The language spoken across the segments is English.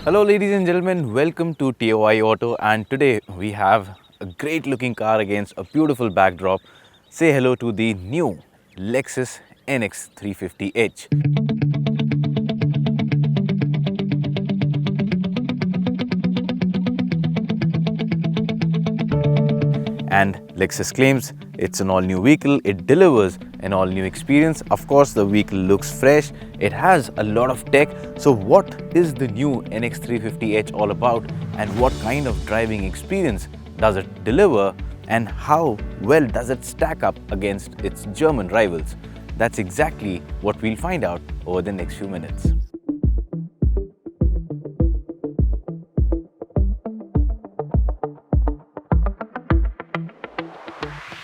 Hello ladies and gentlemen, welcome to TOI Auto, and today we have a great looking car against a beautiful backdrop. Say hello to the new Lexus NX 350h. And Lexus claims it's an all-new vehicle, it delivers an all-new experience. Of course, the vehicle looks fresh, it has a lot of tech. So what is the new NX 350h all about, and what kind of driving experience does it deliver, and how well does it stack up against its German rivals? That's exactly what we'll find out over the next few minutes.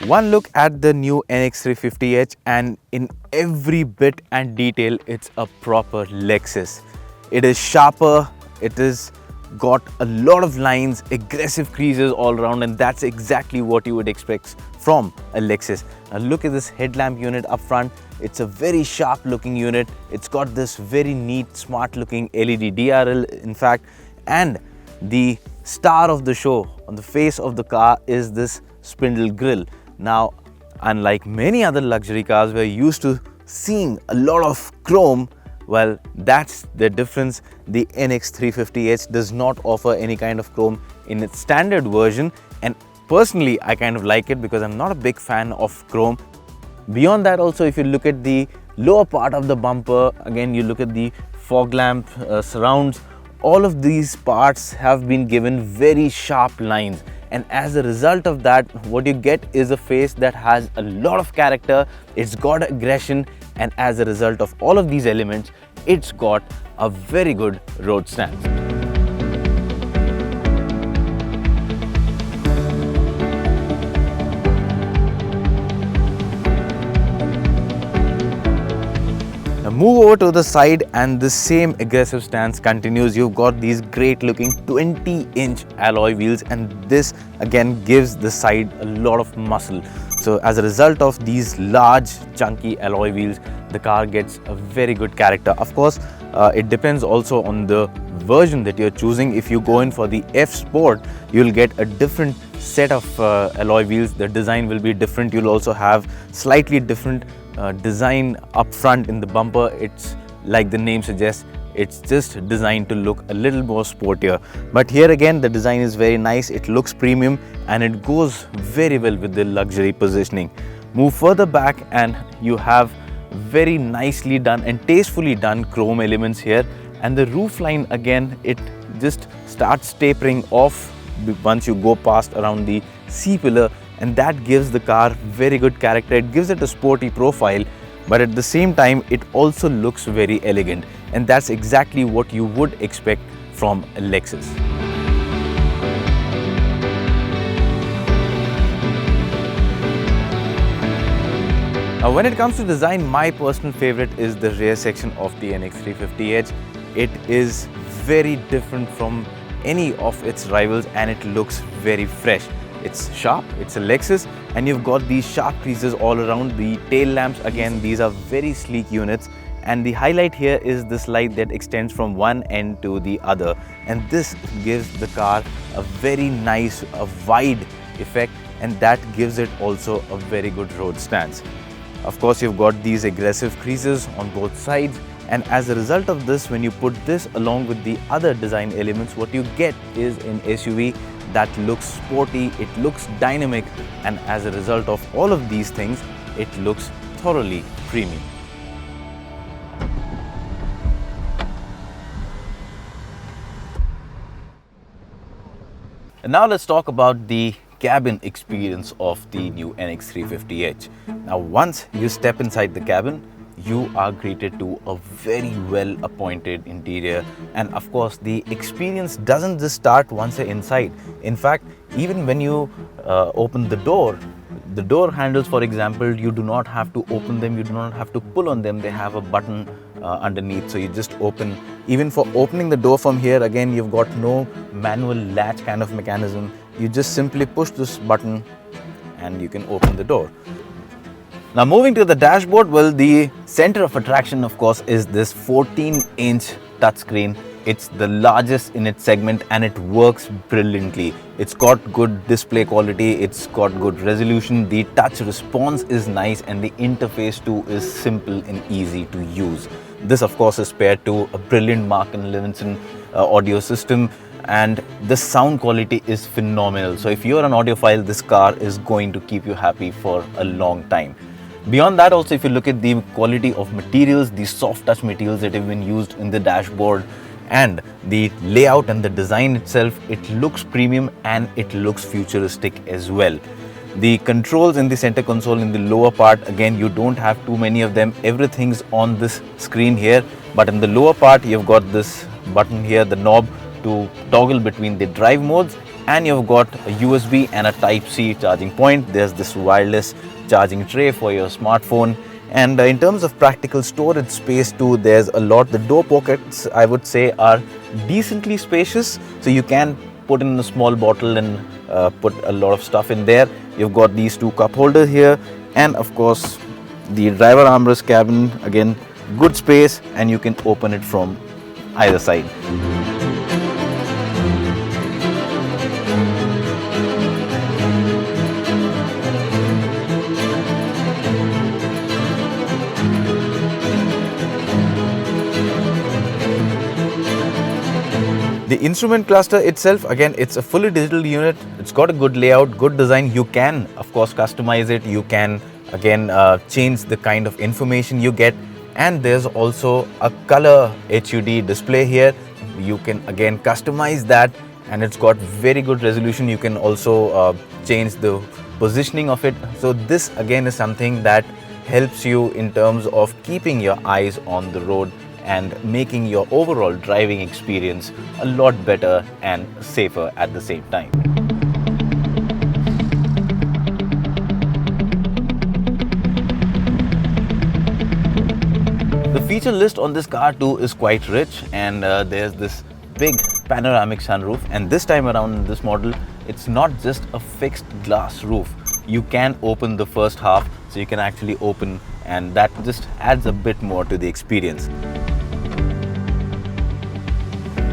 One look at the new NX 350h, and in every bit and detail, it's a proper Lexus. It is sharper, it is got a lot of lines, aggressive creases all around, and that's exactly what you would expect from a Lexus. Now look at this headlamp unit up front. It's a very sharp looking unit. It's got this very neat, smart looking LED DRL in fact, and the star of the show on the face of the car is this spindle grille. Now, unlike many other luxury cars, we're used to seeing a lot of chrome. Well, that's the difference. The NX 350h does not offer any kind of chrome in its standard version, and personally I kind of like it because I'm not a big fan of chrome. Beyond that also, if you look at the lower part of the bumper, again you look at the fog lamp surrounds, all of these parts have been given very sharp lines. And as a result of that, what you get is a face that has a lot of character, it's got aggression, and as a result of all of these elements, it's got a very good road stance. Now move over to the side and the same aggressive stance continues. You've got these great looking 20-inch alloy wheels, and this again gives the side a lot of muscle. So as a result of these large chunky alloy wheels, the car gets a very good character. Of course, it depends also on the version that you're choosing. If you go in for the F Sport, you'll get a different set of alloy wheels. The design will be different. You'll also have slightly different design up front in the bumper. It's like the name suggests, it's just designed to look a little more sportier. But here again, the design is very nice, it looks premium, and it goes very well with the luxury positioning. Move further back and you have very nicely done and tastefully done chrome elements here, and the roof line again, it just starts tapering off once you go past around the C-pillar, and that gives the car very good character. It gives it a sporty profile, but at the same time it also looks very elegant, and that's exactly what you would expect from a Lexus. Now when it comes to design, my personal favorite is the rear section of the NX 350h. It is very different from any of its rivals, and it looks very fresh. It's sharp, it's a Lexus, and you've got these sharp creases all around. The tail lamps, again, these are very sleek units, and the highlight here is this light that extends from one end to the other, and this gives the car a very nice, a wide effect, and that gives it also a very good road stance. Of course, you've got these aggressive creases on both sides, and as a result of this, when you put this along with the other design elements, what you get is an SUV that looks sporty, it looks dynamic, and as a result of all of these things, it looks thoroughly premium. And now let's talk about the cabin experience of the new NX 350h. Now once you step inside the cabin, you are greeted to a very well appointed interior, and of course the experience doesn't just start once you're inside. In fact, even when you open the door handles, for example, you do not have to open them, you do not have to pull on them. They have a button underneath, so you just open. Even for opening the door from here, again, you've got no manual latch kind of mechanism. You just simply push this button and you can open the door. Now moving to the dashboard, well, the center of attraction of course is this 14-inch touchscreen. It's the largest in its segment and it works brilliantly. It's got good display quality, it's got good resolution, the touch response is nice, and the interface too is simple and easy to use. This of course is paired to a brilliant Mark & Levinson audio system, and the sound quality is phenomenal. So if you're an audiophile, this car is going to keep you happy for a long time. Beyond that also, if you look at the quality of materials, the soft touch materials that have been used in the dashboard and the layout and the design itself, it looks premium and it looks futuristic as well. The controls in the center console in the lower part, again, you don't have too many of them. Everything's on this screen here, but in the lower part you've got this button here, the knob to toggle between the drive modes, and you've got a USB and a Type-C charging point. There's this wireless charging tray for your smartphone, and in terms of practical storage space too, there's a lot. The door pockets, I would say, are decently spacious, so you can put in a small bottle and put a lot of stuff in there. You've got these two cup holders here, and of course the driver armrest cabin, again good space, and you can open it from either side. The instrument cluster itself, again, it's a fully digital unit. It's got a good layout, good design. You can, of course, customize it. You can, again, change the kind of information you get. And there's also a color HUD display here. You can, again, customize that, and it's got very good resolution. You can also change the positioning of it. So this, again, is something that helps you in terms of keeping your eyes on the road and making your overall driving experience a lot better and safer at the same time. The feature list on this car too is quite rich, and there's this big panoramic sunroof, and this time around in this model, it's not just a fixed glass roof. You can open the first half, so you can actually open, and that just adds a bit more to the experience.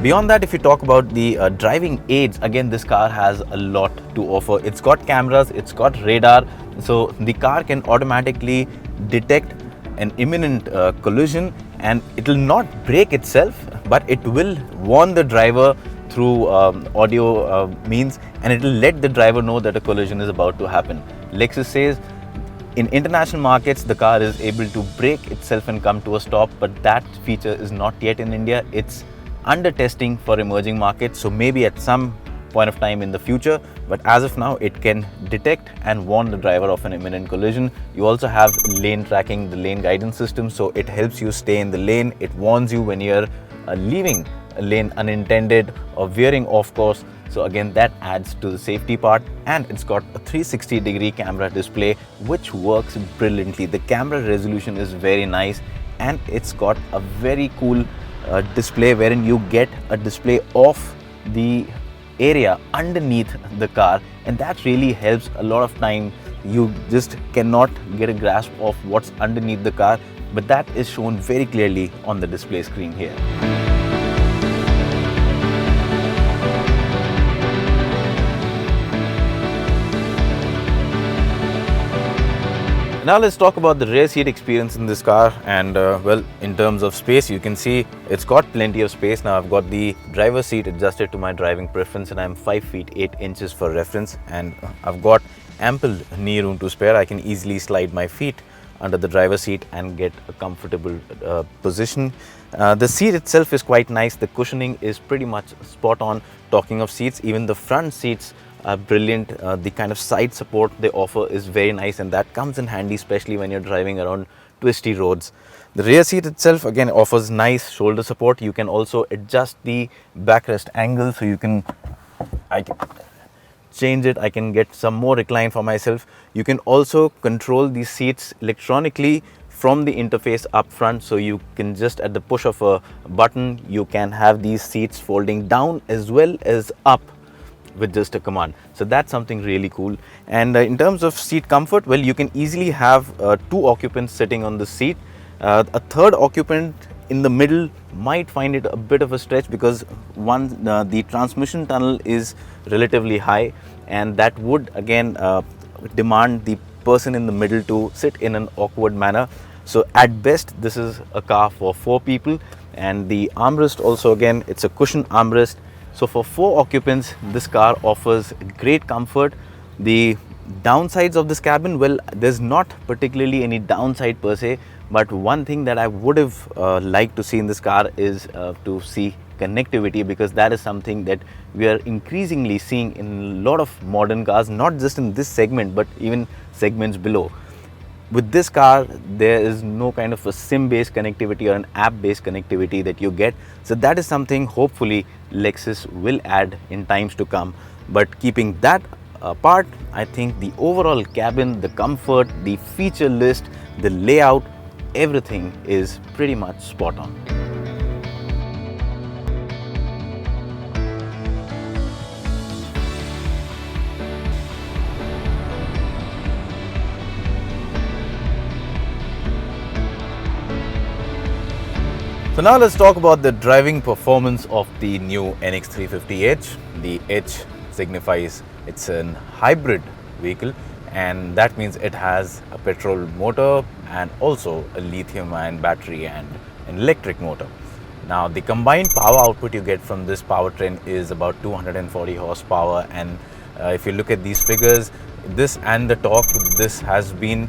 Beyond that, if you talk about the driving aids, again, this car has a lot to offer. It's got cameras, it's got radar, so the car can automatically detect an imminent collision, and it will not brake itself, but it will warn the driver through audio means, and it will let the driver know that a collision is about to happen. Lexus says in international markets, the car is able to brake itself and come to a stop, but that feature is not yet in India. It's under testing for emerging markets, so maybe at some point of time in the future, but as of now it can detect and warn the driver of an imminent collision. You also have lane tracking, the lane guidance system, so it helps you stay in the lane. It warns you when you're leaving a lane unintended or veering off course, so again that adds to the safety part. And it's got a 360-degree camera display which works brilliantly. The camera resolution is very nice, and it's got a very cool display wherein you get a display of the area underneath the car, and that really helps. A lot of time you just cannot get a grasp of what's underneath the car, but that is shown very clearly on the display screen here. Now let's talk about the rear seat experience in this car, and well, in terms of space, you can see it's got plenty of space. Now I've got the driver's seat adjusted to my driving preference, and I'm 5 feet 8 inches for reference, and I've got ample knee room to spare. I can easily slide my feet under the driver's seat and get a comfortable position. The seat itself is quite nice. The cushioning is pretty much spot on. Talking of seats, even the front seats are brilliant. The kind of side support they offer is very nice, and that comes in handy, especially when you're driving around twisty roads. The rear seat itself again offers nice shoulder support. You can also adjust the backrest angle, so I can change it. I can get some more recline for myself. You can also control these seats electronically from the interface up front, so you can just at the push of a button, you can have these seats folding down as well as up with just a command. So that's something really cool. And in terms of seat comfort, well, you can easily have 2 occupants sitting on the seat, a third occupant in the middle might find it a bit of a stretch, because one, the transmission tunnel is relatively high, and that would again demand the person in the middle to sit in an awkward manner. So at best, this is a car for 4 people, and the armrest also, again, it's a cushion armrest. So for 4 occupants, this car offers great comfort. The downsides of this cabin, well, there's not particularly any downside per se, but one thing that I would have liked to see in this car is to see connectivity, because that is something that we are increasingly seeing in a lot of modern cars, not just in this segment but even segments below. With this car, there is no kind of a SIM-based connectivity or an app-based connectivity that you get. So that is something hopefully Lexus will add in times to come. But keeping that apart, I think the overall cabin, the comfort, the feature list, the layout, everything is pretty much spot on. So now let's talk about the driving performance of the new NX 350h. The H signifies it's a hybrid vehicle, and that means it has a petrol motor and also a lithium-ion battery and an electric motor. Now the combined power output you get from this powertrain is about 240 horsepower, and if you look at these figures, this and the torque, this has been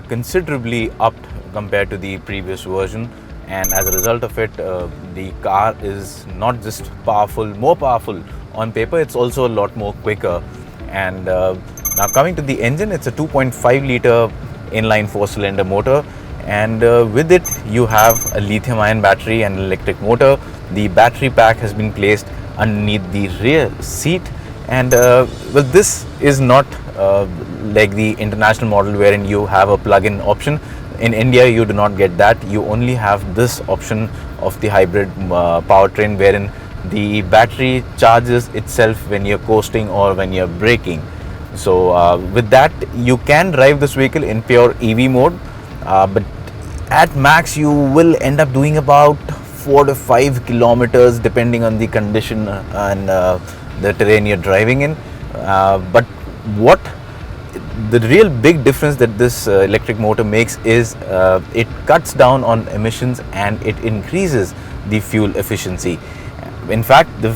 considerably upped compared to the previous version. And as a result of it, the car is not just powerful, more powerful on paper, it's also a lot more quicker. And now coming to the engine, it's a 2.5 liter inline 4-cylinder motor, and with it you have a lithium-ion battery and electric motor. The battery pack has been placed underneath the rear seat, and well, this is not like the international model wherein you have a plug-in option. In India, you do not get that. You only have this option of the hybrid powertrain, wherein the battery charges itself when you're coasting or when you're braking. So with that, you can drive this vehicle in pure EV mode, but at max you will end up doing about 4 to 5 kilometers depending on the condition and the terrain you're driving in. But what the real big difference that this electric motor makes is it cuts down on emissions and it increases the fuel efficiency. In fact, the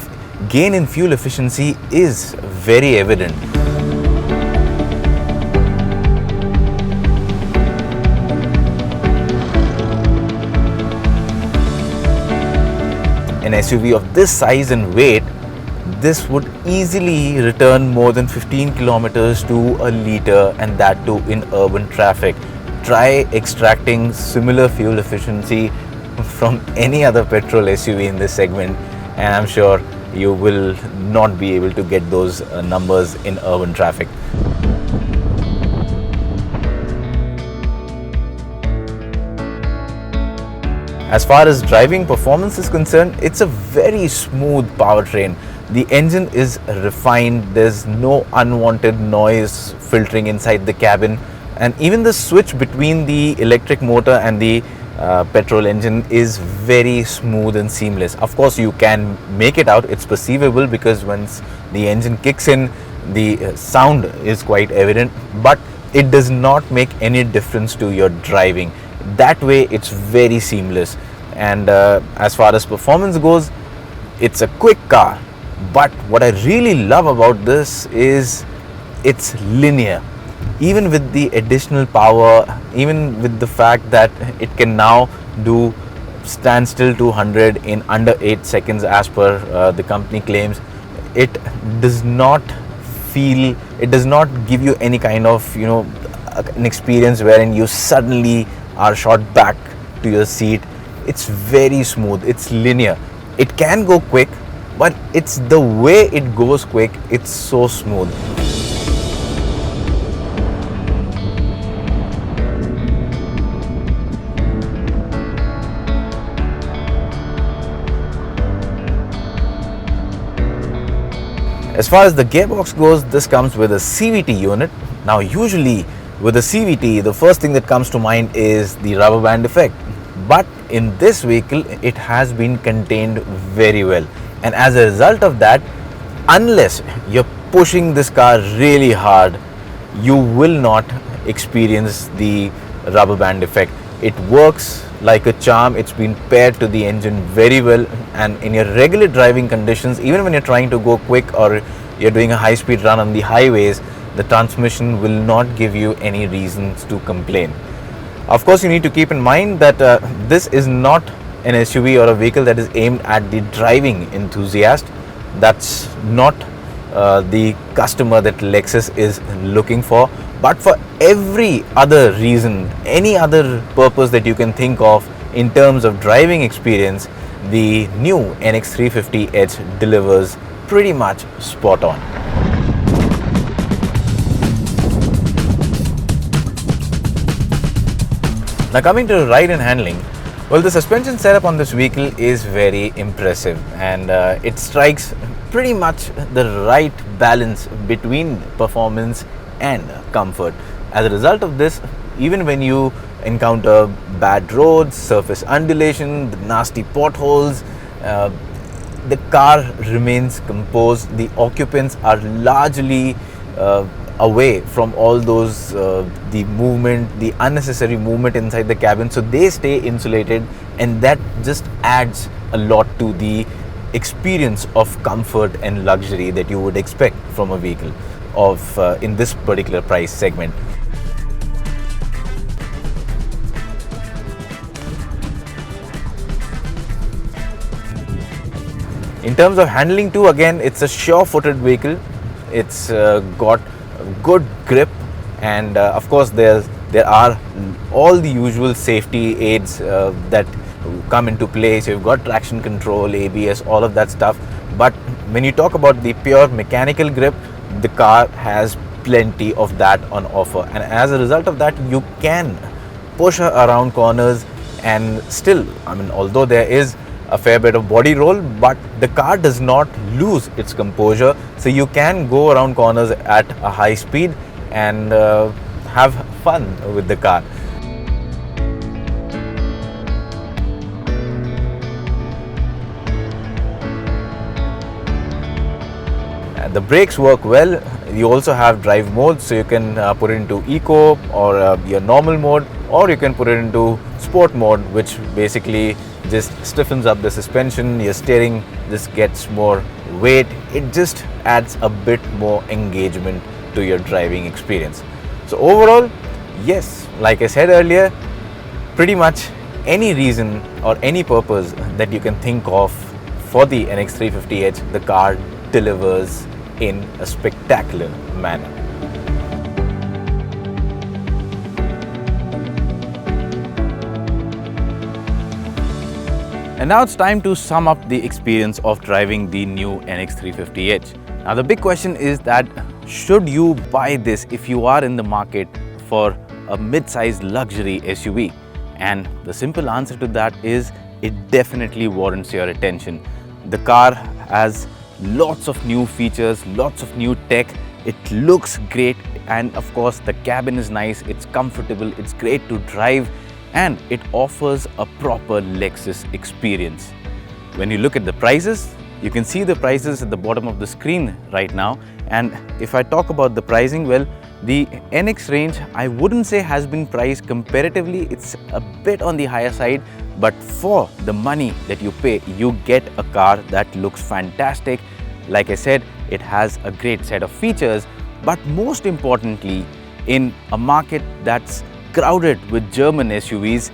gain in fuel efficiency is very evident. An SUV of this size and weight, this would easily return more than 15 kilometers to a liter, and that too in urban traffic. Try extracting similar fuel efficiency from any other petrol SUV in this segment, and I'm sure you will not be able to get those numbers in urban traffic. As far as driving performance is concerned, it's a very smooth powertrain. The engine is refined, there's no unwanted noise filtering inside the cabin, and even the switch between the electric motor and the petrol engine is very smooth and seamless. Of course, you can make it out, it's perceivable, because once the engine kicks in, the sound is quite evident, but it does not make any difference to your driving. That way, it's very seamless. And as far as performance goes, it's a quick car. But what I really love about this is it's linear. Even with the additional power, even with the fact that it can now do standstill to 100 in under 8 seconds as per the company claims, it does not give you any kind of, an experience wherein you suddenly are shot back to your seat. It's very smooth, it's linear. It can go quick, but it's the way it goes quick, it's so smooth. As far as the gearbox goes, this comes with a CVT unit. Now usually with a CVT, the first thing that comes to mind is the rubber band effect. But in this vehicle, it has been contained very well. And as a result of that, unless you're pushing this car really hard, you will not experience the rubber band effect. It works like a charm. It's been paired to the engine very well, and in your regular driving conditions, even when you're trying to go quick or you're doing a high speed run on the highways, the transmission will not give you any reasons to complain. Of course, you need to keep in mind that this is not an SUV or a vehicle that is aimed at the driving enthusiast. That's not the customer that Lexus is looking for. But for every other reason, any other purpose that you can think of in terms of driving experience, the new NX 350h delivers pretty much spot on. Now coming to ride and handling, well, the suspension setup on this vehicle is very impressive, and it strikes pretty much the right balance between performance and comfort. As a result of this, even when you encounter bad roads, surface undulation, the nasty potholes, the car remains composed. The occupants are largely away from all those the movement, the unnecessary movement inside the cabin, so they stay insulated, and that just adds a lot to the experience of comfort and luxury that you would expect from a vehicle of in this particular price segment. In terms of handling too, again, it's a sure-footed vehicle. It's got good grip, and of course there are all the usual safety aids that come into play. So you've got traction control, ABS, all of that stuff. But when you talk about the pure mechanical grip, the car has plenty of that on offer, and as a result of that, you can push her around corners, and still, I mean, although there is a fair bit of body roll, but the car does not lose its composure, so you can go around corners at a high speed and have fun with the car. The brakes work well. You also have drive modes, so you can put it into eco or your normal mode, or you can put it into sport mode, which basically just stiffens up the suspension. Your steering just gets more weight. It just adds a bit more engagement to your driving experience. So overall, yes, like I said earlier, pretty much any reason or any purpose that you can think of for the NX 350h, the car delivers in a spectacular manner. And now it's time to sum up the experience of driving the new NX 350h. Now the big question is that should you buy this if you are in the market for a mid-sized luxury SUV? And the simple answer to that is it definitely warrants your attention. The car has lots of new features, lots of new tech. It looks great, and of course the cabin is nice, it's comfortable, it's great to drive, and it offers a proper Lexus experience. When you look at the prices, you can see the prices at the bottom of the screen right now. And if I talk about the pricing, well, the NX range, I wouldn't say has been priced comparatively. It's a bit on the higher side, but for the money that you pay, you get a car that looks fantastic. Like I said, it has a great set of features, but most importantly, in a market that's crowded with German SUVs,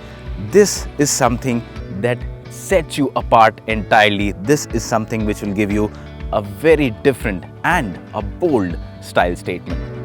this is something that sets you apart entirely. This is something which will give you a very different and a bold style statement.